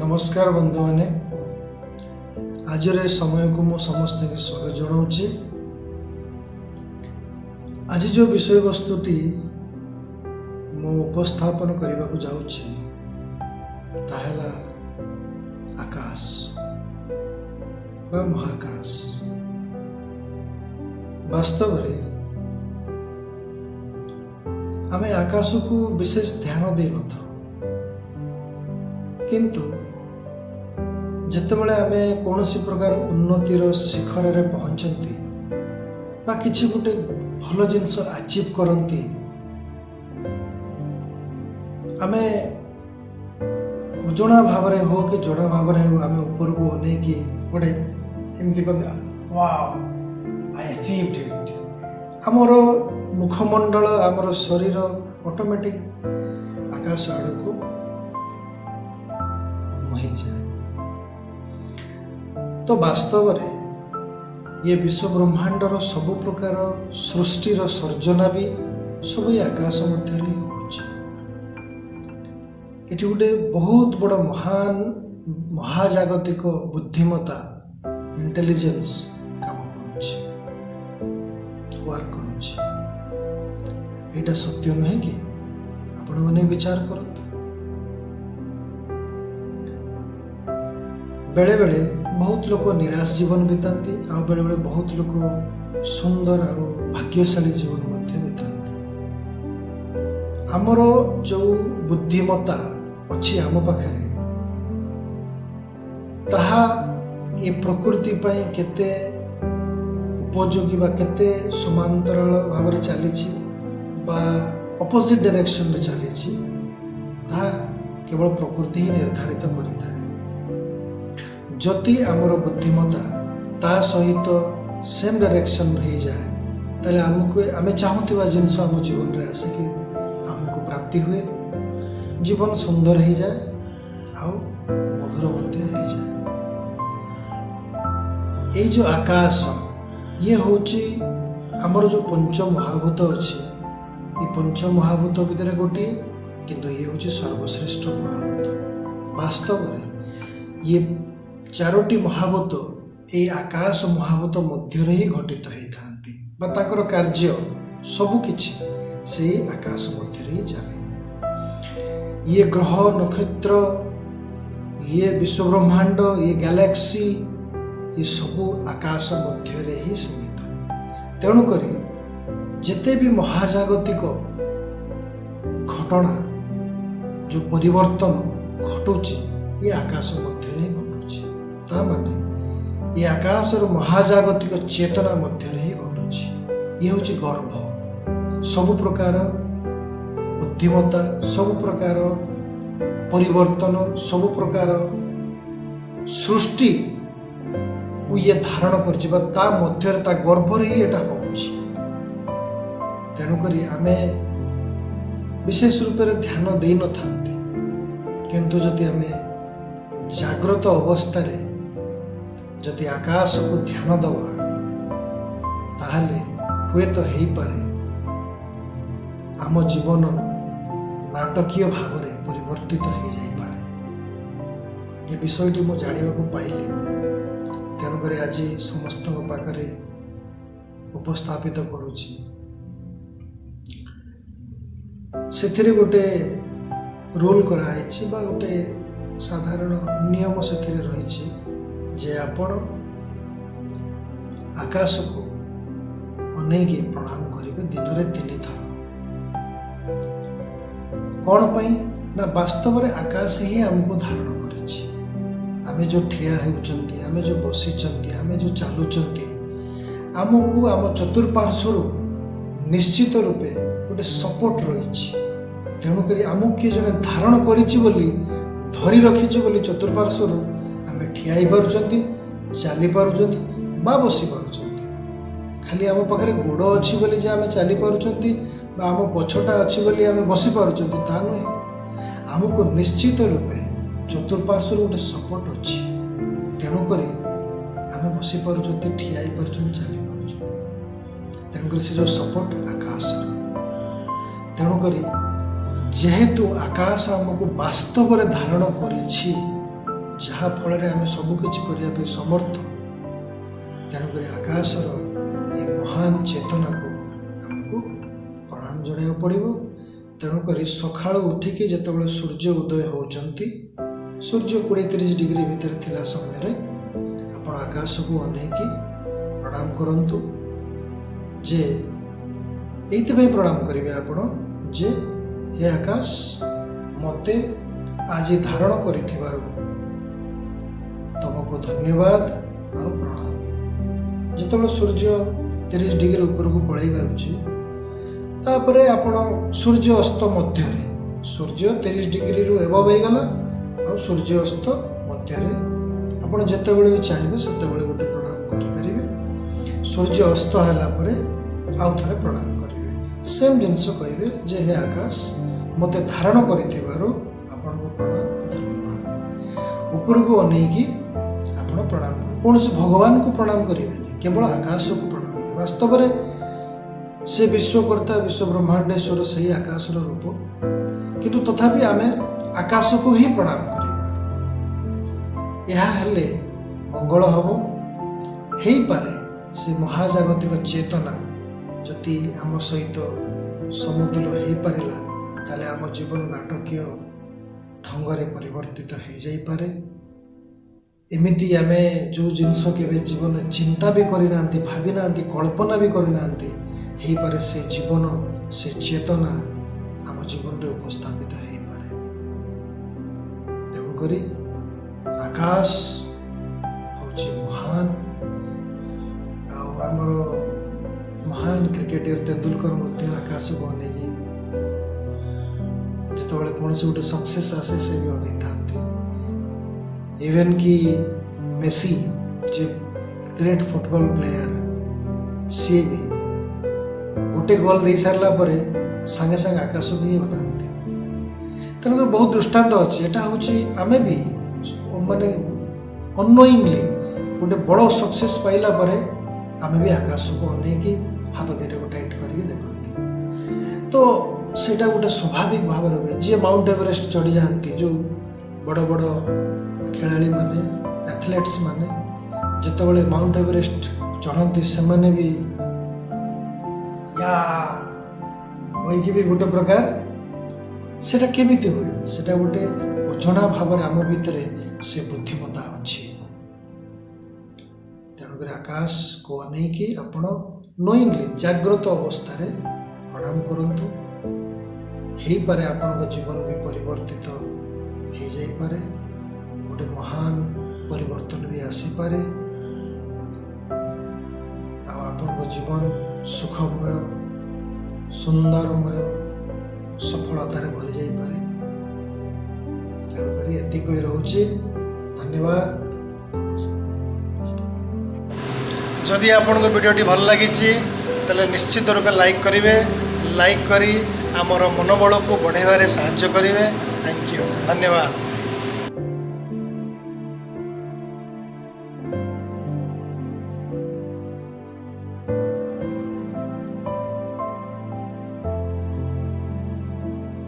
नमस्कार बंधु मैंने आज समय को मु समस्त के स्वागत जनाऊँगी। आज जो विषय वस्तुटी मु उपस्थापन करने को जाऊँगी ताहला आकाश व महाकाश। वास्तव में आमे आकाश को विशेष ध्यान दे न था, किंतु जितेबाला आमे कौन प्रकार उन्नतिर शिखर रे पहुँचती बा किसी गोटे भल जिनस अचीव करती आमे अजणा भाव हो कि जड़ा भाव हो आमे ऊपर को अनेक गोटे एमती वाओ आई अचीव्ड इट। आमर मुखमंडल आमर शरीर ऑटोमेटिक आकाश आड़ को मुही जाए। तो वास्तव में ये विश्व ब्रह्मांडर सबु प्रकार सृष्टिर सर्जना भी सब आकाश मध्य ये गोटे बहुत बड़ महान महाजागतिक बुद्धिमता इंटेलिजेंस काम वर्क कर सत्य नुहे कि आपण मैंने विचार करते। बेले बेले बहुत लोग निराश जीवन बिताती आ बेले बेले बहुत लोग सुंदर आ भाग्यशाली जीवन मध्य बिताती। आमर जो बुद्धिमता अच्छी आम पाखे ताहा ये प्रकृति पाई केते उपयोगी बा केते समांतराल भाव में चली बा अपोजिट डायरेक्शन रे चली ताहा केवल प्रकृति ही निर्धारित करिता। जदि आमर बुद्धिमता ता सहित सेम डायरेक्शन हो जाए ताले आमको आमे चाहूथिबा जिनस आम जीवन रे आसिक आमको प्राप्ति हुए, जीवन सुंदर हो जाए आ मधुर मध्य हो जाए। ये जो आकाश ये होची आमर जो पंच महाभूत अच्छी ये पंच महाभूत भितर गोटे, किंतु ये होची सर्वश्रेष्ठ महाभूत। वास्तव में ये चारोटी महाभूत ये आकाश महाभूत मध्य ही घटित होता कार्य सबु किछि से आकाश मध्य ही चले। ये ग्रह नक्षत्र ये विश्व ब्रह्मांड ये गैलेक्सी ये सबु आकाश मध्य ही सीमित। तेणुक जेते भी महाजागतिक घटना जो परिवर्तन घटुची ये आकाश मध्य ही घटुची। ता माने ये आकाश और महाजागतिक चेतना मध्य ही घटुची। ये हूँ गर्भ सब प्रकार बुद्धिमता सब प्रकार परिवर्तन सब प्रकार सृष्टि को ये धारण कर मध्य गर्भ ही एटा होउची। तेणुक आमे विशेष रूप से ध्यान दे न था, किंतु जदि आमे जाग्रत अवस्था रे जदि आकाश को ध्यान दवा ताहले हुए तो हो पारे आम जीवन नाटकीय भाव में परिवर्तित हो जाई पारे। ये विषयटी मु जानिबा को पाइली, तेणुक आज समस्त पाखरे उपस्थापित करुछि। से गोटे रूल कराई बा गोटे साधारण नियम से रही जे आपण आकाश को अनेक प्रणाम करेंगे दिन में 3 थर। कौन पाई ना वास्तव में आकाश ही आमको धारण करिछि। आमे जो ठिया होउचंती आमे जो बसिचंती आमे जो चालुचंती आमको आम चतुर्पार्श्वर निश्चित रूपे गोटे सपोर्ट रही। तेणुक आमको किए जने धारण करिछि बोली धरी रखिछि बोली चतुर्पार्श्वर आमे ठिया ही पारुचंती चली पारुचंती बा बसी पारुचंती। खाली आम पाखे गोड़ अच्छी बोली जे आमे चली पारुचंती बा आम पछटा अच्छी बोली आमे बसी पारुचंती ता नुहे। आमको निश्चित रूपे चतुर्पार्श्वर गोटे सपोर्ट अच्छी। तेणुक आमे बसी पारुचंती ठिया ही पारुचंती चली पारुचंती। तेणुक से जो सपोर्ट आकाश तेणुक जेहेतु आकाश आमको वास्तव धारण करिछि जहाँ फल आम सबकिछि करने समर्थ। तेणुक आकाशर ये महान चेतना को आमको प्रणाम जनाया पड़ो। तेणुक सका उठिकी जिते सूर्य उदय होती सूर्य 20-30 डिग्री भितर थिला समय आप आकाश को अनेकी प्रणाम करंतु। जे ये प्रणाम करेंगे आपण जे हे आकाश मते आज धारण कर तुमको धन्यवाद और प्रणाम। जिते सूर्य 30 डिग्री ऊपर को पलि पारे आपण सूर्य अस्त मध्य सूर्य 30 डिग्री रु एबव हो गला और सूर्य अस्त मध्य आपण जिते भी चाहिए से गोटे प्रणाम करें। सूर्य अस्त है आउ थे प्रणाम करेंगे सेम जिनस कहे जे हे आकाश मते धारण करूँ आपण को प्रणाम धन्यवाद। ऊपर को अनेकी आपण प्रणाम कर कौन से भगवान को प्रणाम करेंगे केवल आकाश को प्रणाम करें। वास्तव में से विश्वकर्ता विश्व ब्रह्मांडेश्वर से ही आकाशर रूप किंतु तथापि आमे आकाश को ही प्रणाम करिबा। यह हेले मंगल हब हेई पारे से महाजागतिक चेतना जति आम सहित समुद्र हो पारिला ताले आम जीवन नाटकीय ढंगरे परिवर्तित हो जाई पारे। एमिति आमे जो जिनस के जीवन चिंता भी करना भावी ना कल्पना भी करना हो पारे से जीवन से चेतना आम जीवन रे उपस्थापित हो पारे। तेणुकरी आकाश हूँ महान आमर महान क्रिकेटर तेंदुलकर मध्य आकाश को अनेकी जिते कौन से गोटे सक्सेस आसे से भी अनेक था। इवेन कि मेसी जे ग्रेट फुटबॉल प्लेयर सी भी गोटे गोल दे सारा पर सांगे सांगे आकाश को ही बनाती। तेणुक बहुत दृष्टांत अच्छी एटा हूँ आमे भी माने अनोइंगली गोटे बड़ सक्सेस पाइला परे आमे भी आकाश को अनेकी हाथ दीटा को टाइट करके देखती। तो सेटा गोटे स्वाभाविक भाव हुए जी माउंट एवरेस्ट चढ़ी जाती जो बड़ बड़ खेलाड़ी माने एथलेट्स माने जिते माउंट एवरेस्ट चढ़ती से माने भी या कहीकि भी गोटे प्रकार सेटा केमिति हुए सेटा गोटे अजଣା भाव आम भितर से बुद्धिमता अच्छी। तेणुक आकाश को अनेकी आपण नोइंगली जाग्रत अवस्था रे प्रणाम करंतु हेई पारे आपण जीवन भी परिवर्तित हो जाई पारे गोटे महान परिवर्तन भी आसी पारे आपण जीवन सुखमय सुंदरमय सफलतार भरी जाई पारे। तेणुक एतिक रोचे धन्यवाद। जदि आपन को वीडियोटी भल लगी तेल निश्चित रूप लाइक करेंगे। लाइक करी आमर मनोबल को बढ़ाइबारे साहाय्य करेंगे। थैंक यू धन्यवाद।